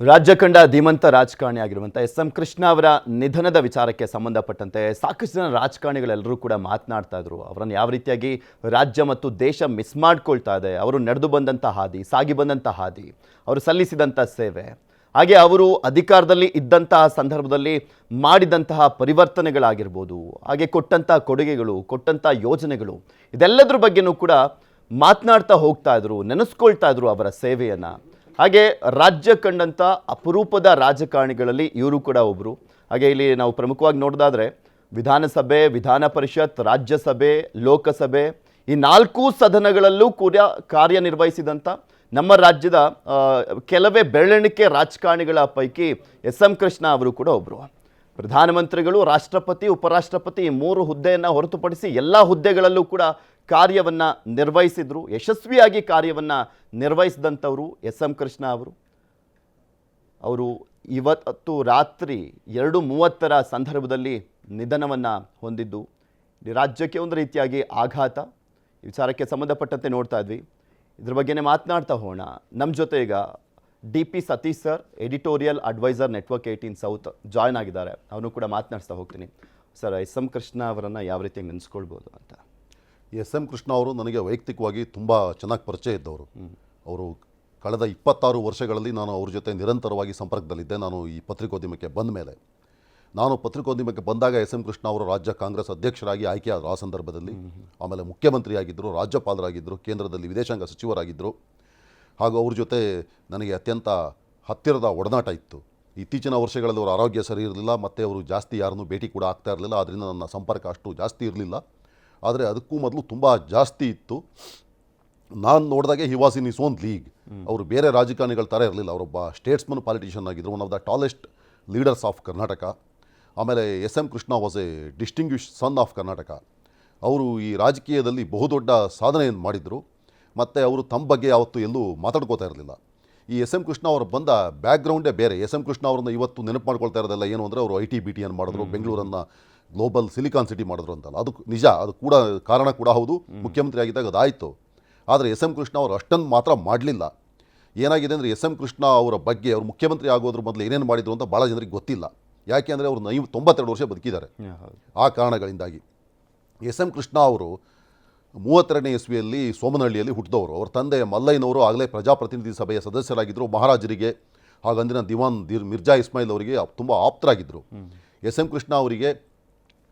ರಾಜ್ಯ ಕಂಡ ಧೀಮಂತ ರಾಜಕಾರಣಿ ಆಗಿರುವಂಥ ಎಸ್.ಎಂ. ಕೃಷ್ಣ ಅವರ ನಿಧನದ ವಿಚಾರಕ್ಕೆ ಸಂಬಂಧಪಟ್ಟಂತೆ ಸಾಕಷ್ಟು ಜನ ರಾಜಕಾರಣಿಗಳೆಲ್ಲರೂ ಕೂಡ ಮಾತನಾಡ್ತಾ ಇದ್ರು. ಅವರನ್ನು ಯಾವ ರೀತಿಯಾಗಿ ರಾಜ್ಯ ಮತ್ತು ದೇಶ ಮಿಸ್ ಮಾಡ್ಕೊಳ್ತಾ ಇದೆ, ಅವರು ನಡೆದು ಬಂದಂಥ ಹಾದಿ, ಸಾಗಿ ಬಂದಂಥ ಹಾದಿ, ಅವರು ಸಲ್ಲಿಸಿದಂಥ ಸೇವೆ, ಹಾಗೆ ಅವರು ಅಧಿಕಾರದಲ್ಲಿ ಇದ್ದಂತಹ ಸಂದರ್ಭದಲ್ಲಿ ಮಾಡಿದಂತಹ ಪರಿವರ್ತನೆಗಳಾಗಿರ್ಬೋದು, ಹಾಗೆ ಕೊಟ್ಟಂಥ ಕೊಡುಗೆಗಳು, ಕೊಟ್ಟಂಥ ಯೋಜನೆಗಳು, ಇದೆಲ್ಲದ್ರ ಬಗ್ಗೆನೂ ಕೂಡ ಮಾತನಾಡ್ತಾ ಹೋಗ್ತಾ ಇದ್ರು, ನೆನೆಸ್ಕೊಳ್ತಾ ಇದ್ರು ಅವರ ಸೇವೆಯನ್ನು. ಹಾಗೆ ರಾಜ್ಯ ಕಂಡಂಥ ಅಪರೂಪದ ರಾಜಕಾರಣಿಗಳಲ್ಲಿ ಇವರು ಕೂಡ ಒಬ್ಬರು. ಹಾಗೆ ಇಲ್ಲಿ ನಾವು ಪ್ರಮುಖವಾಗಿ ನೋಡೋದಾದರೆ ವಿಧಾನಸಭೆ, ವಿಧಾನ ಪರಿಷತ್, ರಾಜ್ಯಸಭೆ, ಲೋಕಸಭೆ ಈ 4 ಸದನಗಳಲ್ಲೂ ಕೂಡ ಕಾರ್ಯನಿರ್ವಹಿಸಿದಂಥ ನಮ್ಮ ರಾಜ್ಯದ ಕೆಲವೇ ಬೆರಳೆಣಿಕೆ ರಾಜಕಾರಣಿಗಳ ಪೈಕಿ ಎಸ್.ಎಂ. ಕೃಷ್ಣ ಅವರು ಕೂಡ ಒಬ್ಬರು. ಪ್ರಧಾನಮಂತ್ರಿಗಳು, ರಾಷ್ಟ್ರಪತಿ, ಉಪರಾಷ್ಟ್ರಪತಿ ಈ 3 ಹುದ್ದೆಯನ್ನು ಹೊರತುಪಡಿಸಿ ಎಲ್ಲ ಹುದ್ದೆಗಳಲ್ಲೂ ಕೂಡ ಕಾರ್ಯವನ್ನು ನಿರ್ವಹಿಸಿದ್ರು. ಯಶಸ್ವಿಯಾಗಿ ಕಾರ್ಯವನ್ನು ನಿರ್ವಹಿಸಿದಂಥವರು ಎಸ್.ಎಂ. ಕೃಷ್ಣ ಅವರು ಇವತ್ತು ರಾತ್ರಿ 2:30 ಸಂದರ್ಭದಲ್ಲಿ ನಿಧನವನ್ನು ಹೊಂದಿದ್ದು ರಾಜ್ಯಕ್ಕೆ ಒಂದು ರೀತಿಯಾಗಿ ಆಘಾತ. ಈ ವಿಚಾರಕ್ಕೆ ಸಂಬಂಧಪಟ್ಟಂತೆ ನೋಡ್ತಾ ಇದ್ವಿ, ಇದ್ರ ಬಗ್ಗೆನೇ ಮಾತನಾಡ್ತಾ ಹೋಗೋಣ. ನಮ್ಮ ಜೊತೆ ಈಗ DP. Satish sir, editorial advisor network 18 south join ಆಗಿದ್ದಾರೆ. ಅವನು ಕೂಡ ಮಾತನಾಡಿಸ್ತಾ ಹೋಗ್ತೀನಿ. Sir, SM. ಕೃಷ್ಣ ಅವರನ್ನು ಯಾವ ರೀತಿಯಾಗಿ ನೆನೆಸ್ಕೊಳ್ಬೋದು ಅಂತ? ಎಸ್.ಎಂ. ಕೃಷ್ಣ ಅವರು ನನಗೆ ವೈಯಕ್ತಿಕವಾಗಿ ತುಂಬ ಚೆನ್ನಾಗಿ ಪರಿಚಯ ಇದ್ದವರು. ಅವರು ಕಳೆದ 26 ವರ್ಷಗಳಲ್ಲಿ ನಾನು ಅವ್ರ ಜೊತೆ ನಿರಂತರವಾಗಿ ಸಂಪರ್ಕದಲ್ಲಿದ್ದೆ. ನಾನು ಈ ಪತ್ರಿಕೋದ್ಯಮಕ್ಕೆ ಬಂದ ಮೇಲೆ, ನಾನು ಪತ್ರಿಕೋದ್ಯಮಕ್ಕೆ ಬಂದಾಗ ಎಸ್.ಎಂ. ಕೃಷ್ಣ ಅವರು ರಾಜ್ಯ ಕಾಂಗ್ರೆಸ್ ಅಧ್ಯಕ್ಷರಾಗಿ ಆಯ್ಕೆಯಾದರು. ಆ ಸಂದರ್ಭದಲ್ಲಿ ಆಮೇಲೆ ಮುಖ್ಯಮಂತ್ರಿಯಾಗಿದ್ದರು, ರಾಜ್ಯಪಾಲರಾಗಿದ್ದರು, ಕೇಂದ್ರದಲ್ಲಿ ವಿದೇಶಾಂಗ ಸಚಿವರಾಗಿದ್ದರು. ಹಾಗೂ ಅವ್ರ ಜೊತೆ ನನಗೆ ಅತ್ಯಂತ ಹತ್ತಿರದ ಒಡನಾಟ ಇತ್ತು. ಇತ್ತೀಚಿನ ವರ್ಷಗಳಲ್ಲಿ ಅವರ ಆರೋಗ್ಯ ಸರಿ ಇರಲಿಲ್ಲ, ಮತ್ತು ಅವರು ಜಾಸ್ತಿ ಯಾರನ್ನೂ ಭೇಟಿ ಕೂಡ ಆಗ್ತಾ ಇರಲಿಲ್ಲ. ಆದ್ದರಿಂದ ನನ್ನ ಸಂಪರ್ಕ ಅಷ್ಟು ಜಾಸ್ತಿ ಇರಲಿಲ್ಲ. ಆದರೆ ಅದಕ್ಕೂ ಮೊದಲು ತುಂಬ ಜಾಸ್ತಿ ಇತ್ತು. ನಾನು ನೋಡಿದಾಗೆ he was in his own league. ಅವರು ಬೇರೆ ರಾಜಕಾರಣಿಗಳ ಥರ ಇರಲಿಲ್ಲ. ಅವರೊಬ್ಬ ಸ್ಟೇಟ್ಸ್ಮನ್ ಪಾಲಿಟಿಷಿಯನ್ ಆಗಿದ್ದರು, one of the tallest leaders of Karnataka. ಆಮೇಲೆ S M. Krishna was a distinguished son of Karnataka. ಅವರು ಈ ರಾಜಕೀಯದಲ್ಲಿ ಬಹುದೊಡ್ಡ ಸಾಧನೆಯನ್ನು ಮಾಡಿದರು, ಮತ್ತು ಅವರು ತಮ್ಮ ಬಗ್ಗೆ ಯಾವತ್ತೂ ಎಲ್ಲೂ ಮಾತಾಡ್ಕೋತಾ ಇರಲಿಲ್ಲ. ಈ ಎಸ್.ಎಂ. ಕೃಷ್ಣ ಅವರು ಬಂದ ಬ್ಯಾಕ್ಗ್ರೌಂಡೇ ಬೇರೆ. ಎಸ್.ಎಂ. ಕೃಷ್ಣ ಅವ್ರನ್ನ ಇವತ್ತು ನೆನಪು ಮಾಡ್ಕೊಳ್ತಾ ಇರೋದಲ್ಲ ಏನು ಅಂದರೆ ಅವರು IT-BT ಮಾಡಿದ್ರು, ಬೆಂಗಳೂರನ್ನು ಗ್ಲೋಬಲ್ ಸಿಲಿಕಾನ್ ಸಿಟಿ ಮಾಡಿದ್ರು ಅಂತಲ್ಲ. ಅದು ನಿಜ, ಅದು ಕೂಡ ಕಾರಣ ಕೂಡ ಹೌದು. ಮುಖ್ಯಮಂತ್ರಿ ಆಗಿದ್ದಾಗ ಅದಾಯಿತು. ಆದರೆ ಎಸ್.ಎಂ. ಕೃಷ್ಣ ಅವರು ಅಷ್ಟೊಂದು ಮಾತ್ರ ಮಾಡಲಿಲ್ಲ. ಏನಾಗಿದೆ ಅಂದರೆ ಎಸ್.ಎಂ. ಕೃಷ್ಣ ಅವರ ಬಗ್ಗೆ, ಅವರು ಮುಖ್ಯಮಂತ್ರಿ ಆಗೋದ್ರ ಮೊದಲು ಏನೇನು ಮಾಡಿದ್ರು ಅಂತ ಭಾಳ ಜನರಿಗೆ ಗೊತ್ತಿಲ್ಲ. ಯಾಕೆ ಅಂದರೆ ಅವರು 92 ವರ್ಷ ಬದುಕಿದ್ದಾರೆ. ಆ ಕಾರಣಗಳಿಂದಾಗಿ ಎಸ್.ಎಂ. ಕೃಷ್ಣ ಅವರು 32ನೇ ಇಸ್ವಿಯಲ್ಲಿ ಸೋಮನಹಳ್ಳಿಯಲ್ಲಿ ಹುಟ್ಟಿದವರು. ಅವರ ತಂದೆ ಮಲ್ಲಯ್ಯನವರು ಆಗಲೇ ಪ್ರಜಾಪ್ರತಿನಿಧಿ ಸಭೆಯ ಸದಸ್ಯರಾಗಿದ್ದರು. ಮಹಾರಾಜರಿಗೆ ಹಾಗಂದಿನ ದಿವಾನ್ ಮಿರ್ಜಾ ಇಸ್ಮಾಯಿಲ್ ಅವರಿಗೆ ತುಂಬ ಆಪ್ತರಾಗಿದ್ದರು. ಎಸ್.ಎಂ. ಕೃಷ್ಣ ಅವರಿಗೆ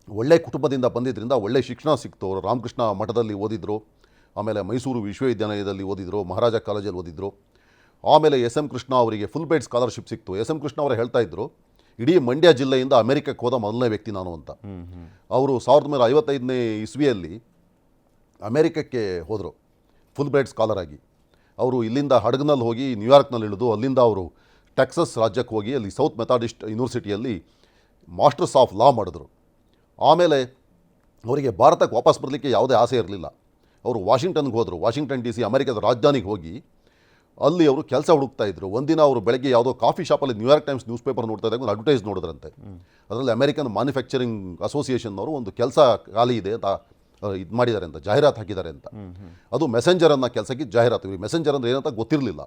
ಒಳ್ಳೆ ಕುಟುಂಬದಿಂದ ಬಂದಿದ್ದರಿಂದ ಒಳ್ಳೆ ಶಿಕ್ಷಣ ಸಿಕ್ತು. ಅವರು ರಾಮಕೃಷ್ಣ ಮಠದಲ್ಲಿ ಓದಿದರು, ಆಮೇಲೆ ಮೈಸೂರು ವಿಶ್ವವಿದ್ಯಾಲಯದಲ್ಲಿ ಓದಿದರು, ಮಹಾರಾಜ ಕಾಲೇಜಲ್ಲಿ ಓದಿದರು. ಆಮೇಲೆ ಎಸ್.ಎಂ. ಕೃಷ್ಣ ಅವರಿಗೆ ಫುಲ್ ಬ್ರೈಟ್ ಸ್ಕಾಲರ್ಶಿಪ್ ಸಿಕ್ತು. ಎಸ್.ಎಂ. ಕೃಷ್ಣ ಅವರು ಹೇಳ್ತಾ ಇದ್ದರು, ಇಡೀ ಮಂಡ್ಯ ಜಿಲ್ಲೆಯಿಂದ ಅಮೆರಿಕಕ್ಕೆ ಹೋದ ಮೊದಲನೇ ವ್ಯಕ್ತಿ ನಾನು ಅಂತ. ಅವರು 1955ನೇ ಇಸ್ವಿಯಲ್ಲಿ ಅಮೆರಿಕಕ್ಕೆ ಹೋದರು ಫುಲ್ ಬ್ರೈಟ್ ಸ್ಕಾಲರ್ ಆಗಿ. ಅವರು ಇಲ್ಲಿಂದ ಹಡಗ್ನಲ್ಲಿ ಹೋಗಿ ನ್ಯೂಯಾರ್ಕ್ನಲ್ಲಿ ಇಳಿದು ಅಲ್ಲಿಂದ ಅವರು ಟೆಕ್ಸಸ್ ರಾಜ್ಯಕ್ಕೆ ಹೋಗಿ ಅಲ್ಲಿ ಸೌತ್ ಮೆಥಾಡಿಸ್ಟ್ ಯೂನಿವರ್ಸಿಟಿಯಲ್ಲಿ ಮಾಸ್ಟರ್ಸ್ ಆಫ್ ಲಾ ಮಾಡಿದ್ರು. ಆಮೇಲೆ ಅವರಿಗೆ ಭಾರತಕ್ಕೆ ವಾಪಸ್ ಬರಲಿಕ್ಕೆ ಯಾವುದೇ ಆಸೆ ಇರಲಿಲ್ಲ. ಅವರು ವಾಷಿಂಗ್ಟನ್ಗೆ ಹೋದರು. ವಾಷಿಂಗ್ಟನ್ DC ಅಮೆರಿಕದ ರಾಜಧಾನಿಗೆ ಹೋಗಿ ಅಲ್ಲಿ ಅವರು ಕೆಲಸ ಹುಡುಕ್ತಾಯಿದ್ರು. ಒಂದಿನ ಅವರು ಬೆಳಗ್ಗೆ ಯಾವುದೋ ಕಾಫಿ ಶಾಪಲ್ಲಿ ನ್ಯೂಯಾರ್ಕ್ ಟೈಮ್ಸ್ ನ್ಯೂಸ್ ಪೇಪರ್ ನೋಡ್ತಾ ಇದ್ದಾಗ ಒಂದು ಅಡ್ವರ್ಟೈಸ್ ನೋಡಿದ್ರಂತೆ. ಅದರಲ್ಲಿ ಅಮೆರಿಕನ್ ಮ್ಯಾನುಫ್ಯಾಕ್ಚರಿಂಗ್ ಅಸೋಸಿಯೇಷನ್ನವರು ಒಂದು ಕೆಲಸ ಖಾಲಿ ಇದೆ ಅಂತ ಇದು ಮಾಡಿದ್ದಾರೆ ಅಂತ, ಜಾಹೀರಾತು ಹಾಕಿದ್ದಾರೆ ಅಂತ. ಅದು ಮೆಸೆಂಜರ್ ಅನ್ನೋ ಕೆಲಸಕ್ಕೆ ಜಾಹೀರಾತು. ಇವ್ರಿಗೆ ಮೆಸೆಂಜರ್ ಅಂದರೆ ಏನಂತ ಗೊತ್ತಿರಲಿಲ್ಲ.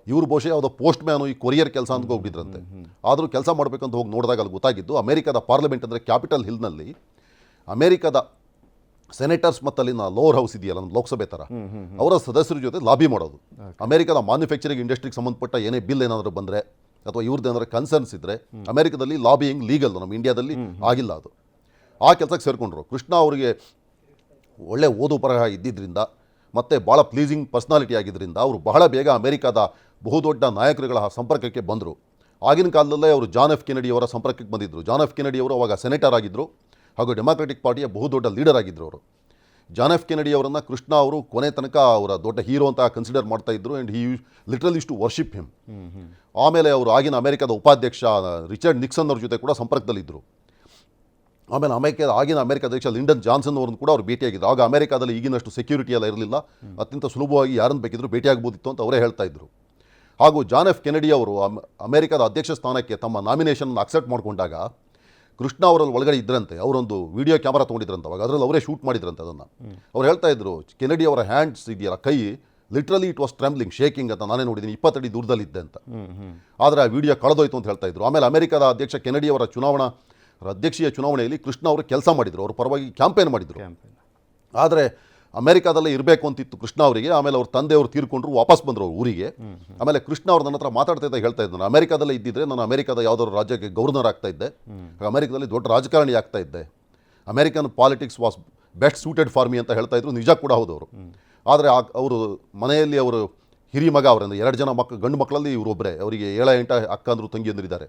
ಇವರು ಬಹುಶಃ ಯಾವುದೋ ಪೋಸ್ಟ್ ಮ್ಯಾನು, ಈ ಕೊರಿಯರ್ ಕೆಲಸ ಅಂತ ಹೋಗ್ಬಿಟ್ಟಿದ್ರಂತೆ. ಆದರೂ ಕೆಲಸ ಮಾಡಬೇಕಂತ ಹೋಗಿ ನೋಡಿದಾಗ ಅಲ್ಲಿ ಗೊತ್ತಾಗಿದ್ದು ಅಮೆರಿಕದ ಪಾರ್ಲಿಮೆಂಟ್ ಅಂದರೆ ಕ್ಯಾಪಿಟಲ್ ಹಿಲ್ನಲ್ಲಿ ಅಮೆರಿಕದ ಸೆನೆಟರ್ಸ್ ಮತ್ತು ಅಲ್ಲಿನ ಲೋವರ್ ಹೌಸ್ ಇದೆಯಲ್ಲ, ನಮ್ಮ ಲೋಕಸಭೆ ಥರ, ಅವರ ಸದಸ್ಯರ ಜೊತೆ ಲಾಬಿ ಮಾಡೋದು. ಅಮೆರಿಕದ ಮ್ಯಾನುಫ್ಯಾಕ್ಚರಿಂಗ್ ಇಂಡಸ್ಟ್ರಿಗೆ ಸಂಬಂಧಪಟ್ಟ ಏನೇ ಬಿಲ್ ಏನಾದರೂ ಬಂದರೆ ಅಥವಾ ಇವ್ರದ್ದು ಏನಾದರೂ ಕನ್ಸರ್ನ್ಸ್ ಇದ್ದರೆ ಅಮೆರಿಕದಲ್ಲಿ ಲಾಬಿಯಿಂಗ್ ಲೀಗಲ್. ನಮ್ಮ ಇಂಡಿಯಾದಲ್ಲಿ ಆಗಿಲ್ಲ ಅದು. ಆ ಕೆಲಸಕ್ಕೆ ಸೇರಿಕೊಂಡ್ರು. ಕೃಷ್ಣ ಅವರಿಗೆ ಒಳ್ಳೆ ಓದು ಬರಹ ಇದ್ದಿದ್ದರಿಂದ ಮತ್ತು ಭಾಳ ಪ್ಲೀಸಿಂಗ್ ಪರ್ಸ್ನಾಲಿಟಿ ಆಗಿದ್ದರಿಂದ ಅವರು ಬಹಳ ಬೇಗ ಅಮೆರಿಕದ ಬಹುದೊಡ್ಡ ನಾಯಕರುಗಳ ಸಂಪರ್ಕಕ್ಕೆ ಬಂದರು. ಆಗಿನ ಕಾಲದಲ್ಲೇ ಅವರು ಜಾನ್ ಎಫ್ ಕೆನೆಡಿ ಅವರ ಸಂಪರ್ಕಕ್ಕೆ ಬಂದಿದ್ದರು. ಜಾನ್ ಎಫ್ ಕೆನೆಡಿ ಅವರು ಅವಾಗ ಸೆನೆಟರ್ ಆಗಿದ್ದರು ಹಾಗೂ ಡೆಮಾಕ್ರೆಟಿಕ್ ಪಾರ್ಟಿಯ ಬಹುದೊಡ್ಡ ಲೀಡರ್ ಆಗಿದ್ದರು ಅವರು. ಜಾನ್ ಎಫ್ ಕೆನೆಡಿ ಅವರನ್ನು ಕೃಷ್ಣ ಅವರು ಕೊನೆ ತನಕ ಅವರ ದೊಡ್ಡ ಹೀರೋ ಅಂತ ಕನ್ಸಿಡರ್ ಮಾಡ್ತಾಯಿದ್ರು. And he literally is to worship him. ಆಮೇಲೆ ಅವರು ಆಗಿನ ಅಮೆರಿಕದ ಉಪಾಧ್ಯಕ್ಷ ರಿಚರ್ಡ್ ನಿಕ್ಸನ್ ಅವ್ರ ಜೊತೆ ಕೂಡ ಸಂಪರ್ಕದಲ್ಲಿದ್ದರು. ಆಮೇಲೆ ಆಗಿನ ಅಮೆರಿಕ ಅಧ್ಯಕ್ಷ ಲಿಂಡನ್ ಜಾನ್ಸನ್ ಅವರನ್ನು ಕೂಡ ಅವರು ಭೇಟಿಯಾಗಿದ್ದರು. ಆಗ ಅಮೆರಿಕಾದಲ್ಲಿ ಈಗಿನಷ್ಟು ಸೆಕ್ಯೂರಿಟಿ ಎಲ್ಲ ಇರಲಿಲ್ಲ, ಅತ್ಯಂತ ಸುಲಭವಾಗಿ ಯಾರನ್ನು ಬೇಕಿದ್ದರೂ ಭೇಟಿಯಾಗ್ಬೋದಿತ್ತು ಅಂತ ಅವರೇ ಹೇಳ್ತಾ ಇದ್ದರು. ಹಾಗೂ ಜಾನ್ ಎಫ್ ಕೆನೆಡಿ ಅವರು ಅಮೆರಿಕದ ಅಧ್ಯಕ್ಷ ಸ್ಥಾನಕ್ಕೆ ತಮ್ಮ ನಾಮಿನೇಷನ್ ಅಕ್ಸೆಪ್ಟ್ ಮಾಡಿಕೊಂಡಾಗ ಕೃಷ್ಣ ಅವರಲ್ಲಿ ಒಳಗಡೆ ಇದ್ರಂತೆ. ಅವರೊಂದು ವಿಡಿಯೋ ಕ್ಯಾಮರಾ ತೊಗೊಂಡಿದ್ರಂತೆ. ಅವಾಗ ಅದರಲ್ಲಿ ಅವರೇ ಶೂಟ್ ಮಾಡಿದ್ರಂತೆ. ಅದನ್ನು ಅವ್ರು ಹೇಳ್ತಾ ಇದ್ರು, ಕೆನೆಡಿ ಅವರ ಹ್ಯಾಂಡ್ಸ್ ಇದೆಯಲ್ಲ, ಕೈ literally it was trembling, shaking ಅಂತ ನಾನೇ ನೋಡಿದ್ದೀನಿ, 20 ಅಡಿ ದೂರದಲ್ಲಿದ್ದೆ ಅಂತ. ಆದರೆ ಆ ವಿಡಿಯೋ ಕಳೆದೋಯ್ತು ಅಂತ ಹೇಳ್ತಾ ಇದ್ರು. ಆಮೇಲೆ ಅಮೆರಿಕದ ಅಧ್ಯಕ್ಷ ಕೆನಡಿ ಅವರ ಅಧ್ಯಕ್ಷೀಯ ಚುನಾವಣೆಯಲ್ಲಿ ಕೃಷ್ಣ ಅವರು ಕೆಲಸ ಮಾಡಿದರು, ಅವ್ರ ಪರವಾಗಿ ಕ್ಯಾಂಪೇನ್ ಮಾಡಿದರು. ಆದರೆ ಅಮೆರಿಕಾದಲ್ಲೇ ಇರಬೇಕು ಅಂತಿತ್ತು ಕೃಷ್ಣ ಅವರಿಗೆ. ಆಮೇಲೆ ಅವ್ರ ತಂದೆಯವರು ತೀರ್ಕೊಂಡ್ರು, ವಾಪಸ್ ಬಂದರು ಅವ್ರ ಊರಿಗೆ. ಆಮೇಲೆ ಕೃಷ್ಣ ಅವ್ರು ನನ್ನ ಹತ್ರ ಮಾತಾಡ್ತಾ ಹೇಳ್ತಾ ಇದ್ದೆ, ನಾನು ಅಮೆರಿಕಾದಲ್ಲೇ ಇದ್ದಿದ್ರೆ ನಾನು ಅಮೆರಿಕಾದ ಯಾವುದಾದ್ರು ರಾಜ್ಯಕ್ಕೆ ಗವರ್ನರ್ ಆಗ್ತಾ ಇದ್ದೆ, ಅಮೆರಿಕದಲ್ಲಿ ದೊಡ್ಡ ರಾಜಕಾರಣಿ ಆಗ್ತಾ ಇದ್ದೆ, American politics was best suited for me ಅಂತ ಹೇಳ್ತಾ ಇದ್ರು. ನಿಜ ಕೂಡ ಹೌದು ಅವರು. ಆದರೆ ಅವರು ಮನೆಯಲ್ಲಿ ಅವರು ಹಿರಿಯ ಮಗ, ಅವರಿಂದ 2 ಜನ ಗಂಡು ಮಕ್ಕಳಲ್ಲಿ ಇವರೊಬ್ಬರೇ, ಅವರಿಗೆ 7-8 ಅಕ್ಕ ಅಂದರು ತಂಗಿಯಂದಿರಿದ್ದಾರೆ.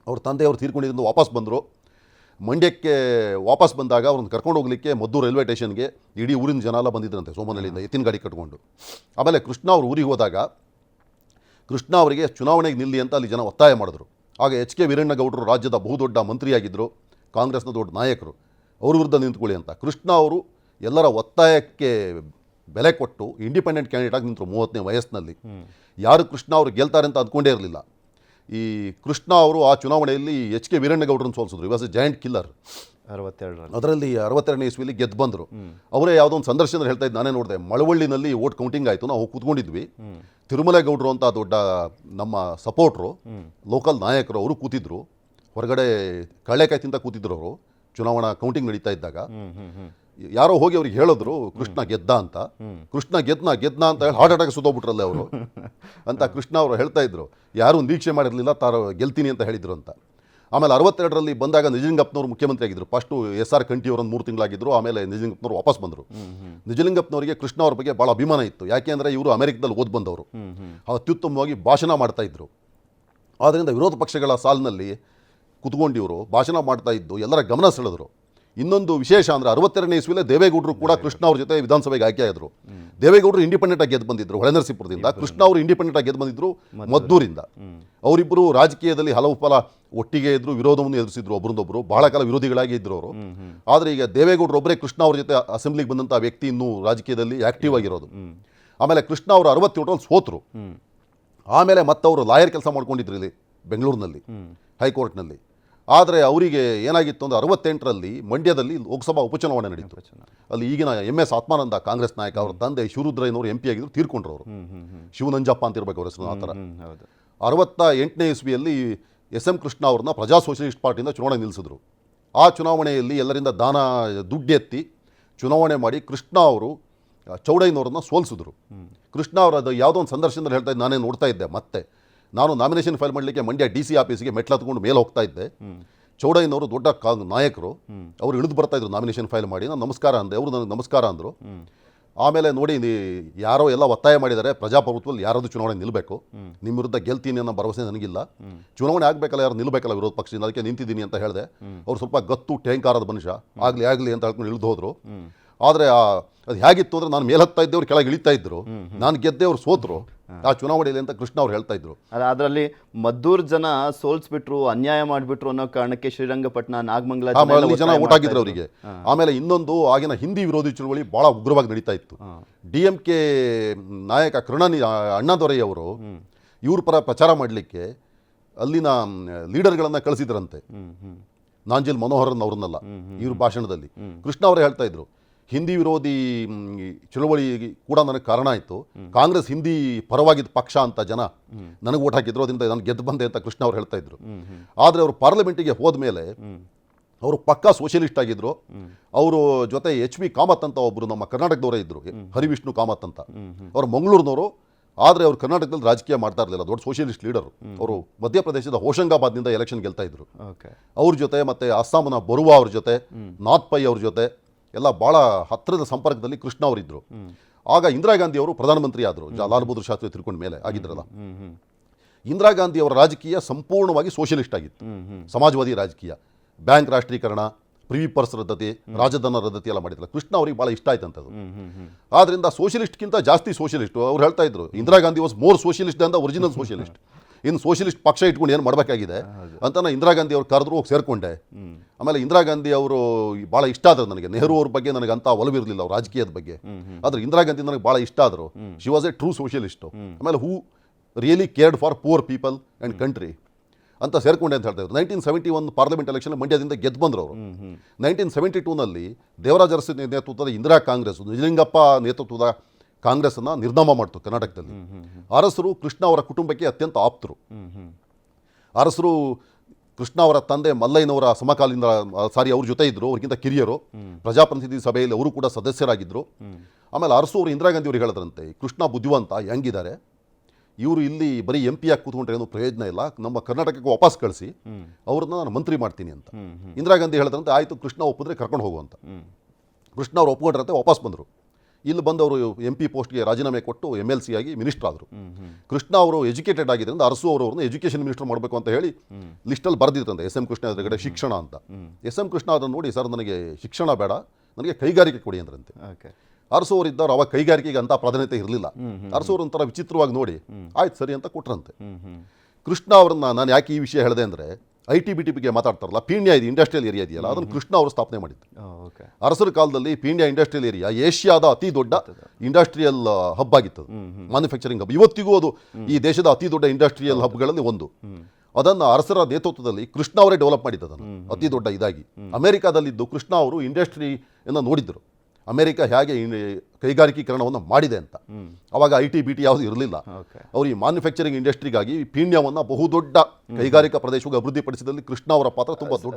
ಅವ್ರ ತಂದೆಯವರು ತೀರ್ಕೊಂಡಿದ್ದು ವಾಪಸ್ ಬಂದರು. ಮಂಡ್ಯಕ್ಕೆ ವಾಪಸ್ ಬಂದಾಗ ಅವ್ರನ್ನ ಕರ್ಕೊಂಡು ಹೋಗಲಿಕ್ಕೆ ಮದ್ದೂರು ರೈಲ್ವೆ ಸ್ಟೇಷನ್ಗೆ ಇಡೀ ಊರಿನ ಜನ ಎಲ್ಲ ಬಂದಿದ್ರಂತೆ, ಸೋಮನಹಳ್ಳಿಯಿಂದ ಎತ್ತಿನ ಗಾಡಿ ಕಟ್ಕೊಂಡು. ಆಮೇಲೆ ಕೃಷ್ಣ ಅವ್ರ ಊರಿಗೆ ಹೋದಾಗ ಕೃಷ್ಣ ಅವರಿಗೆ ಚುನಾವಣೆಗೆ ನಿಲ್ಲಿ ಅಂತ ಅಲ್ಲಿ ಜನ ಒತ್ತಾಯ ಮಾಡಿದ್ರು. ಆಗ ಎಚ್ ಕೆ ವೀರಣ್ಣಗೌಡರು ರಾಜ್ಯದ ಬಹುದೊಡ್ಡ ಮಂತ್ರಿಯಾಗಿದ್ದರು, ಕಾಂಗ್ರೆಸ್ನ ದೊಡ್ಡ ನಾಯಕರು, ಅವ್ರ ವಿರುದ್ಧ ನಿಂತ್ಕೊಳ್ಳಿ ಅಂತ. ಕೃಷ್ಣ ಅವರು ಎಲ್ಲರ ಒತ್ತಾಯಕ್ಕೆ ಬೆಲೆ ಕೊಟ್ಟು ಇಂಡಿಪೆಂಡೆಂಟ್ ಕ್ಯಾಂಡಿಡೇಟ್ ಆಗಿ ನಿಂತರು 30ನೇ ವಯಸ್ಸಿನಲ್ಲಿ. ಯಾರು ಕೃಷ್ಣ ಅವರು ಗೆಲ್ತಾರೆ ಅಂತ ಅಂದ್ಕೊಂಡೇ ಇರಲಿಲ್ಲ. ಈ ಕೃಷ್ಣ ಅವರು ಆ ಚುನಾವಣೆಯಲ್ಲಿ ಎಚ್ ಕೆ ವೀರಣ್ಣಗೌಡರನ್ನು ಸೋಲಿಸಿದ್ರು. He was a giant killer. 62 ಅದರಲ್ಲಿ 62ನೇ ಇಸ್ವಿಲಿ ಗೆದ್ದು ಬಂದರು. ಅವರೇ ಯಾವುದೋ ಒಂದು ಸಂದರ್ಶನ ಹೇಳ್ತಾ ಇದ್ದು, ನಾನೇ ನೋಡಿದೆ, ಮಳವಳ್ಳಿನಲ್ಲಿ ವೋಟ್ ಕೌಂಟಿಂಗ್ ಆಯಿತು, ನಾವು ಕೂತ್ಕೊಂಡಿದ್ವಿ. ತಿರುಮಲೇಗೌಡರು ಅಂತ ದೊಡ್ಡ ನಮ್ಮ ಸಪೋರ್ಟ್ರು, ಲೋಕಲ್ ನಾಯಕರು, ಅವರು ಕೂತಿದ್ರು ಹೊರಗಡೆ, ಕಳ್ಳೆಕಾಯಿ ತಿಂತ ಕೂತಿದ್ರು ಅವರು. ಚುನಾವಣಾ ಕೌಂಟಿಂಗ್ ನಡೀತಾ ಇದ್ದಾಗ ಯಾರೋ ಹೋಗಿ ಅವ್ರಿಗೆ ಹೇಳಿದ್ರು ಕೃಷ್ಣ ಗೆದ್ದ ಅಂತ. ಕೃಷ್ಣ ಗೆದ್ನ ಅಂತ ಹೇಳಿ ಹಾರ್ಟ್ ಅಟ್ಯಾಕ್ ಸುತ್ತೋಗ್ಬಿಟ್ರಲ್ಲ ಅವರು ಅಂತ ಕೃಷ್ಣ ಅವರು ಹೇಳ್ತಾ ಇದ್ರು. ಯಾರೂ ನಿರೀಕ್ಷೆ ಮಾಡಿರಲಿಲ್ಲ ತಾನು ಗೆಲ್ತೀನಿ ಅಂತ ಹೇಳಿದ್ರು ಅಂತ. ಆಮೇಲೆ 62ರಲ್ಲಿ ಬಂದಾಗ ನಿಜಲಿಂಗಪ್ಪನವರು ಮುಖ್ಯಮಂತ್ರಿ ಆಗಿದ್ದರು. First SR ಕಂಠಿಯವರನ್ನು 3 ತಿಂಗಳಾಗಿದ್ದರು. ಆಮೇಲೆ ನಿಜಲಿಂಗಪ್ಪನವರು ವಾಪಸ್ ಬಂದರು. ನಿಜಲಿಂಗಪ್ಪನವರಿಗೆ ಕೃಷ್ಣ ಅವ್ರ ಬಗ್ಗೆ ಭಾಳ ಅಭಿಮಾನ ಇತ್ತು. ಯಾಕೆಂದರೆ ಇವರು ಅಮೆರಿಕದಲ್ಲಿ ಓದಿ ಬಂದವರು, ಅತ್ಯುತ್ತಮವಾಗಿ ಭಾಷಣ ಮಾಡ್ತಾ ಇದ್ರು. ಆದ್ದರಿಂದ ವಿರೋಧ ಪಕ್ಷಗಳ ಸಾಲಿನಲ್ಲಿ ಕುತ್ಕೊಂಡು ಇವರು ಭಾಷಣ ಮಾಡ್ತಾ ಇದ್ದು ಎಲ್ಲರ ಗಮನ ಸೆಳೆದರು. ಇನ್ನೊಂದು ವಿಶೇಷ ಅಂದರೆ 62ನೇ ಇಸ್ವಿಲೇ ದೇವೇಗೌಡರು ಕೂಡ ಕೃಷ್ಣ ಅವ್ರ ಜೊತೆ ವಿಧಾನಸಭೆಗೆ ಆಯ್ಕೆ ಆದರು. ದೇವೇಗೌಡರು ಇಂಡಿಪೆಂಡೆಂಟ್ ಆಗಿ ಗೆದ್ದು ಬಂದಿದ್ದರು ಹೊಳೆನರಸೀಪುರದಿಂದ, ಕೃಷ್ಣ ಅವರು ಇಂಡಿಪೆಂಡೆಂಟ್ ಆಗಿ ಗೆದ್ದು ಬಂದಿದ್ದರು ಮದ್ದೂರಿಂದ. ಅವರಿಬ್ಬರು ರಾಜಕೀಯದಲ್ಲಿ ಹಲವು ಫಲ ಒಟ್ಟಿಗೆ ಇದ್ದರು, ವಿರೋಧವನ್ನು ಎದುರಿಸಿದ್ರು, ಒಬ್ಬರೊಂದೊಬ್ಬರು ಬಹಳ ಕಾಲ ವಿರೋಧಿಗಳಾಗಿ ಇದ್ದರು ಅವರು. ಆದರೆ ಈಗ ದೇವೇಗೌಡರು ಒಬ್ಬರೇ ಕೃಷ್ಣ ಅವ್ರ ಜೊತೆ ಅಸೆಂಬ್ಲಿಗೆ ಬಂದಂಥ ವ್ಯಕ್ತಿ ಇನ್ನೂ ರಾಜಕೀಯದಲ್ಲಿ ಆ್ಯಕ್ಟಿವ್ ಆಗಿರೋದು. ಆಮೇಲೆ ಕೃಷ್ಣ ಅವರು 67ರಲ್ಲಿ ಸೋತರು. ಆಮೇಲೆ ಮತ್ತವರು ಲಾಯರ್ ಕೆಲಸ ಮಾಡ್ಕೊಂಡಿದ್ರು ಇಲ್ಲಿ ಬೆಂಗಳೂರಿನಲ್ಲಿ ಹೈಕೋರ್ಟ್ನಲ್ಲಿ. ಆದರೆ ಅವರಿಗೆ ಏನಾಗಿತ್ತು ಅಂದರೆ 68ರಲ್ಲಿ ಮಂಡ್ಯದಲ್ಲಿ ಲೋಕಸಭಾ ಉಪಚುನಾವಣೆ ನಡೀತು. ಅಲ್ಲಿ ಈಗಿನ MS ಆತ್ಮಾನಂದ ಕಾಂಗ್ರೆಸ್ ನಾಯಕ, ಅವರ ತಂದೆ ಶಿವರುದ್ರಯ್ಯನವರು MP ಆಗಿದ್ರು, ತೀರ್ಕೊಂಡ್ರು ಅವರು. ಶಿವನಂಜಪ್ಪ ಅಂತ ಇರಬೇಕು ಅವ್ರ ಹೆಸರು. ಆ ಥರ 68ನೇ ಇಸ್ವಿಯಲ್ಲಿ SM ಕೃಷ್ಣ ಅವ್ರನ್ನ ಪ್ರಜಾ ಸೋಷಲಿಸ್ಟ್ ಪಾರ್ಟಿಯಿಂದ ಚುನಾವಣೆ ನಿಲ್ಲಿಸಿದ್ರು. ಆ ಚುನಾವಣೆಯಲ್ಲಿ ಎಲ್ಲರಿಂದ ದುಡ್ಡೆತ್ತಿ ಚುನಾವಣೆ ಮಾಡಿ ಕೃಷ್ಣ ಅವರು ಚೌಡಯ್ಯನವ್ರನ್ನ ಸೋಲಿಸಿದ್ರು. ಕೃಷ್ಣ ಅವರು ಅದು ಯಾವುದೋ ಒಂದು ಸಂದರ್ಶನದಲ್ಲಿ ಹೇಳ್ತಾ ಇದ್ದು, ನಾನೇ ನೋಡ್ತಾ ಇದ್ದೆ. ಮತ್ತೆ ನಾನು ನಾಮಿನೇಷನ್ ಫೈಲ್ ಮಾಡಲಿಕ್ಕೆ ಮಂಡ್ಯ DC ಆಫೀಸಿಗೆ ಮೆಟ್ಲು ಹತ್ಕೊಂಡು ಮೇಲೆ ಹೋಗ್ತಾ ಇದ್ದೆ. ಚೌಡಯ್ಯನವರು ದೊಡ್ಡ ನಾಯಕರು, ಅವರು ಇಳಿದು ಬರ್ತಾ ಇದ್ರು ನಾಮಿನೇಷನ್ ಫೈಲ್ ಮಾಡಿ. ನಾನು ನಮಸ್ಕಾರ ಅಂದೆ, ಅವರು ನನಗೆ ನಮಸ್ಕಾರ ಅಂದರು. ಆಮೇಲೆ ನೋಡಿ, ಯಾರೋ ಎಲ್ಲ ಒತ್ತಾಯ ಮಾಡಿದ್ದಾರೆ, ಪ್ರಜಾಪ್ರಭುತ್ವದಲ್ಲಿ ಯಾರಾದರೂ ಚುನಾವಣೆ ನಿಲ್ಲಬೇಕು, ನಿಮ್ಮ ವಿರುದ್ಧ ಗೆಲ್ತೀನಿ ಅನ್ನೋ ಭರವಸೆ ನನಗಿಲ್ಲ, ಚುನಾವಣೆ ಆಗಬೇಕಲ್ಲ, ಯಾರು ನಿಲ್ಲಬೇಕಲ್ಲ ವಿರೋಧ ಪಕ್ಷದಿಂದ, ಅದಕ್ಕೆ ನಿಂತಿದ್ದೀನಿ ಅಂತ ಹೇಳಿದೆ. ಅವ್ರು ಸ್ವಲ್ಪ ಗತ್ತು ಟೇಂಕಾರದ ಮನುಷ್ಯ, ಆಗಲಿ ಅಂತ ಹೇಳ್ಕೊಂಡು ಇಳಿದು ಹೋದರು. ಆದರೆ ಅದು ಹೇಗಿತ್ತು ಅಂದರೆ, ನಾನು ಮೇಲೆ ಹತ್ತಾ ಇದ್ದವ್ರು ಕೆಳಗೆ ಇಳಿತಾ ಇದ್ರು, ನಾನು ಗೆದ್ದೆ ಅವ್ರು ಸೋತರು ಆ ಚುನಾವಣೆಯಲ್ಲಿ ಅಂತ ಕೃಷ್ಣ ಅವ್ರು ಹೇಳ್ತಾ ಇದ್ರು. ಅದರಲ್ಲಿ ಮದ್ದೂರು ಜನ ಸೋಲ್ಸ್ಬಿಟ್ರು, ಅನ್ಯಾಯ ಮಾಡಿಬಿಟ್ರು ಅನ್ನೋ ಕಾರಣಕ್ಕೆ ಶ್ರೀರಂಗಪಟ್ಟಣ, ನಾಗಮಂಗಲ ಜನ ಓಟ್ ಆಗಿದ್ರು ಅವರಿಗೆ. ಆಮೇಲೆ ಇನ್ನೊಂದು, ಆಗಿನ ಹಿಂದಿ ವಿರೋಧಿ ಚಳುವಳಿ ಬಹಳ ಉಗ್ರವಾಗಿ ನಡೀತಾ ಇತ್ತು. DMK ನಾಯಕ ಅಣ್ಣಾದೊರೈ ಅವರು ಇವ್ರ ಪರ ಪ್ರಚಾರ ಮಾಡಲಿಕ್ಕೆ ಅಲ್ಲಿನ ಲೀಡರ್ಗಳನ್ನು ಕಳಿಸಿದ್ರಂತೆ, ನಾಂಜಿಲ್ ಮನೋಹರನ್ ಅವ್ರನ್ನೆಲ್ಲ. ಇವ್ರ ಭಾಷಣದಲ್ಲಿ ಕೃಷ್ಣ ಅವರೇ ಹೇಳ್ತಾ ಇದ್ರು, ಹಿಂದಿ ವಿರೋಧಿ ಚಳುವಳಿ ಕೂಡ ನನಗೆ ಕಾರಣ ಆಯಿತು, ಕಾಂಗ್ರೆಸ್ ಹಿಂದಿ ಪರವಾಗಿದ್ದ ಪಕ್ಷ ಅಂತ ಜನ ನನಗೆ ಓಟ್ ಹಾಕಿದ್ರು, ಅದರಿಂದ ನಾನು ಗೆದ್ದು ಬಂದೆ ಅಂತ ಕೃಷ್ಣ ಅವ್ರು ಹೇಳ್ತಾ ಇದ್ರು. ಆದರೆ ಅವರು ಪಾರ್ಲಿಮೆಂಟಿಗೆ ಹೋದ ಮೇಲೆ ಅವರು ಪಕ್ಕಾ ಸೋಷಿಯಲಿಸ್ಟ್ ಆಗಿದ್ರು. ಅವರು ಜೊತೆ HV ಕಾಮತ್ ಅಂತ ಒಬ್ಬರು ನಮ್ಮ ಕರ್ನಾಟಕದವರೇ ಇದ್ದರು, ಹರಿವಿಷ್ಣು ಕಾಮತ್ ಅಂತ. ಅವರು ಮಂಗಳೂರಿನವರು. ಆದರೆ ಅವರು ಕರ್ನಾಟಕದಲ್ಲಿ ರಾಜಕೀಯ ಮಾಡ್ತಾ ಇರಲಿಲ್ಲ, ದೊಡ್ಡ ಸೋಷಿಯಲಿಸ್ಟ್ ಲೀಡರು. ಅವರು ಮಧ್ಯಪ್ರದೇಶದ ಹೋಶಂಗಾಬಾದ್ನಿಂದ ಎಲೆಕ್ಷನ್ ಗೆಲ್ತಾ ಇದ್ರು. ಅವ್ರ ಜೊತೆ ಮತ್ತೆ ಅಸ್ಸಾಂನ ಬರುವಾ ಅವ್ರ ಜೊತೆ, ನಾಥ್ ಪೈ ಅವ್ರ ಜೊತೆ ಎಲ್ಲ ಭಾಳ ಹತ್ತಿರದ ಸಂಪರ್ಕದಲ್ಲಿ ಕೃಷ್ಣ ಅವರಿದ್ದರು. ಆಗ ಇಂದಿರಾ ಗಾಂಧಿ ಅವರು ಪ್ರಧಾನಮಂತ್ರಿ ಆದರು, ಲಾಲ್ ಬಹದ್ದೂರ್ ಶಾಸ್ತ್ರಿ ತಿರ್ಕೊಂಡ ಮೇಲೆ ಆಗಿದ್ರಲ್ಲ. ಇಂದಿರಾ ಗಾಂಧಿ ಅವರ ರಾಜಕೀಯ ಸಂಪೂರ್ಣವಾಗಿ ಸೋಷಿಯಲಿಸ್ಟ್ ಆಗಿತ್ತು, ಸಮಾಜವಾದಿ ರಾಜಕೀಯ. ಬ್ಯಾಂಕ್ ರಾಷ್ಟ್ರೀಕರಣ, ಪ್ರಿವಿ ಪರ್ಸ್ ರದ್ದತಿ, ರಾಜಧನ ರದ್ದತಿ ಎಲ್ಲ ಮಾಡಿದ್ರು. ಕೃಷ್ಣ ಅವ್ರಿಗೆ ಭಾಳ ಇಷ್ಟ ಆಯ್ತಂಥದ್ದು. ಆದ್ದರಿಂದ ಸೋಷಿಯಲಿಸ್ಟ್ಗಿಂತ ಜಾಸ್ತಿ ಸೋಷಿಯಲಿಸ್ಟು. ಅವ್ರು ಹೇಳ್ತಾ ಇದ್ರು, Indira Gandhi was more socialist ಅಂತ ಒರಿಜಿನಲ್ ಸೋಷಿಯಲಿಸ್ಟ್. ಇನ್ನು ಸೋಷಿಯಲಿಸ್ಟ್ ಪಕ್ಷ ಇಟ್ಕೊಂಡು ಏನು ಮಾಡಬೇಕಾಗಿದೆ ಅಂತ ನಾನು ಇಂದಿರಾ ಗಾಂಧಿ ಅವ್ರು ಕರೆದ್ರು, ಹೋಗಿ ಸೇರಿಕೊಂಡೆ. ಆಮೇಲೆ ಇಂದಿರಾ ಗಾಂಧಿ ಅವರು ಭಾಳ ಇಷ್ಟ ಆದರು ನನಗೆ. ನೆಹರು ಅವ್ರ ಬಗ್ಗೆ ನನಗೆ ಅಂತ ಒಲವಿರಲಿಲ್ಲ, ಅವ್ರ ರಾಜಕೀಯದ ಬಗ್ಗೆ. ಆದರೆ ಇಂದಿರಾ ಗಾಂಧಿ ನನಗೆ ಭಾಳ ಇಷ್ಟ ಆದರು. She was a true socialist. ಆಮೇಲೆ who really cared for poor people and country ಅಂತ ಸೇರ್ಕೊಂಡೆ ಅಂತ ಹೇಳ್ತಾ ಇದ್ರು. 1971 ಪಾರ್ಲಿಮೆಂಟ್ ಎಲೆಕ್ಷನ್ ಮಂಡ್ಯದಿಂದ ಗೆದ್ದು ಬಂದರು ಅವರು. 1972ನಲ್ಲಿ ದೇವರಾಜ ಅರಸು ನೇತೃತ್ವದ ಇಂದಿರಾ ಕಾಂಗ್ರೆಸ್, ನಿಜಲಿಂಗಪ್ಪ ನೇತೃತ್ವದ ಕಾಂಗ್ರೆಸ್ಸನ್ನು ನಿರ್ನಾಮ ಮಾಡ್ತು ಕರ್ನಾಟಕದಲ್ಲಿ. ಅರಸರು ಕೃಷ್ಣ ಅವರ ಕುಟುಂಬಕ್ಕೆ ಅತ್ಯಂತ ಆಪ್ತರು. ಅರಸರು ಕೃಷ್ಣ ಅವರ ತಂದೆ ಮಲ್ಲಯ್ಯನವರ ಸಮಕಾಲೀನ ಅವ್ರ ಜೊತೆ ಇದ್ದರು, ಅವ್ರಿಗಿಂತ ಕಿರಿಯರು. ಪ್ರಜಾಪ್ರತಿನಿಧಿ ಸಭೆಯಲ್ಲಿ ಅವರು ಕೂಡ ಸದಸ್ಯರಾಗಿದ್ದರು. ಆಮೇಲೆ ಅರಸು ಅವರು ಇಂದಿರಾ ಗಾಂಧಿ ಅವ್ರಿಗೆ ಹೇಳಿದ್ರಂತೆ, ಕೃಷ್ಣ ಬುದ್ಧಿವಂತ, ಹೆಂಗಿದ್ದಾರೆ ಇವರು, ಇಲ್ಲಿ ಬರೀ ಎಂ ಪಿ ಆಗಿ ಕೂತ್ಕೊಂಡ್ರೆ ಏನು ಪ್ರಯೋಜನ ಇಲ್ಲ, ನಮ್ಮ ಕರ್ನಾಟಕಕ್ಕೆ ವಾಪಸ್ ಕಳಿಸಿ, ಅವ್ರನ್ನ ನಾನು ಮಂತ್ರಿ ಮಾಡ್ತೀನಿ ಅಂತ. ಇಂದಿರಾ ಗಾಂಧಿ ಹೇಳಿದ್ರಂತೆ, ಆಯಿತು ಕೃಷ್ಣ ಒಪ್ಪಿದ್ರೆ ಕರ್ಕೊಂಡು ಹೋಗುವಂತ. ಕೃಷ್ಣ ಅವ್ರು ಒಪ್ಕೊಂಡ್ರಂತೆ, ವಾಪಸ್ ಬಂದರು. ಇಲ್ಲಿ ಬಂದವರು ಎಂ ಪಿ ಪೋಸ್ಟ್ಗೆ ರಾಜೀನಾಮೆ ಕೊಟ್ಟು MLC ಆಗಿ ಮಿನಿಸ್ಟರ್ ಆದರು. ಕೃಷ್ಣ ಅವರು ಎಜುಕೇಟೆಡ್ ಆಗಿದ್ದರಿಂದ ಅರಸು ಅವರನ್ನು ಎಜುಕೇಷನ್ ಮಿನಿಸ್ಟರ್ ಮಾಡಬೇಕು ಅಂತ ಹೇಳಿ ಲಿಸ್ಟಲ್ಲಿ ಬರೆದಿದ್ರಂತೆ SM ಕೃಷ್ಣ ಎದುರುಗಡೆ ಶಿಕ್ಷಣ ಅಂತ. SM ಕೃಷ್ಣ ಅದನ್ನು ನೋಡಿ, ಸರ್ ನನಗೆ ಶಿಕ್ಷಣ ಬೇಡ, ನನಗೆ ಕೈಗಾರಿಕೆ ಕೊಡಿ ಅಂದ್ರಂತೆ. ಅರಸು ಅವರಿದ್ದವರು ಅವಾಗ ಕೈಗಾರಿಕೆಗೆ ಅಂತ ಪ್ರಾಧಾನ್ಯತೆ ಇರಲಿಲ್ಲ. ಅರಸು ಅವರು ಒಂಥರ ವಿಚಿತ್ರವಾಗಿ ನೋಡಿ ಆಯ್ತು ಸರಿ ಅಂತ ಕೊಟ್ರಂತೆ. ಕೃಷ್ಣ ಅವರನ್ನ ನಾನು ಯಾಕೆ ಈ ವಿಷಯ ಹೇಳಿದೆ ಅಂದರೆ, ITBT ಬಗ್ಗೆ ಮಾತಾಡ್ತಾರಲ್ಲ, ಪೀಣ್ಯ ಇದೆ ಇಂಡಸ್ಟ್ರಿಯಲ್ ಏರಿಯಾ ಇದೆಯಲ್ಲ, ಅದನ್ನು ಕೃಷ್ಣ ಅವರು ಸ್ಥಾಪನೆ ಮಾಡಿದ್ರು. ಅರಸರ ಕಾಲದಲ್ಲಿ ಪೀಣ್ಯ ಇಂಡಸ್ಟ್ರಿಯಲ್ ಏರಿಯಾ ಏಷ್ಯಾದ ಅತಿ ದೊಡ್ಡ ಇಂಡಸ್ಟ್ರಿಯಲ್ ಹಬ್ ಆಗಿತ್ತು, ಮ್ಯಾನುಫ್ಯಾಕ್ಚರಿಂಗ್ ಹಬ್. ಇವತ್ತಿಗೂ ಅದು ಈ ದೇಶದ ಅತಿ ದೊಡ್ಡ ಇಂಡಸ್ಟ್ರಿಯಲ್ ಹಬ್ಗಳಲ್ಲಿ ಒಂದು. ಅದನ್ನು ಅರಸರ ನೇತೃತ್ವದಲ್ಲಿ ಕೃಷ್ಣ ಅವರೇ ಡೆವಲಪ್ ಮಾಡಿದ್ದು, ಅದನ್ನು ಅತಿ ದೊಡ್ಡ ಇದಾಗಿ. ಅಮೆರಿಕಾದಲ್ಲಿದ್ದು ಕೃಷ್ಣ ಅವರು ಇಂಡಸ್ಟ್ರಿಯನ್ನು ನೋಡಿದ್ರು, ಅಮೆರಿಕ ಹೇಗೆ ಕೈಗಾರಿಕೀಕರಣವನ್ನು ಮಾಡಿದೆ ಅಂತ. ಅವಾಗ ITBT ಯಾವುದು ಇರಲಿಲ್ಲ. ಅವರು ಈ ಮ್ಯಾನುಫ್ಯಾಕ್ಚರಿಂಗ್ ಇಂಡಸ್ಟ್ರಿಗಾಗಿ ಪೀಣ್ಯವನ್ನು ಬಹುದೊಡ್ಡ ಕೈಗಾರಿಕಾ ಪ್ರದೇಶವಾಗಿ ಅಭಿವೃದ್ಧಿಪಡಿಸಿದಲ್ಲಿ ಕೃಷ್ಣ ಅವರ ಪಾತ್ರ ತುಂಬ ದೊಡ್ಡ.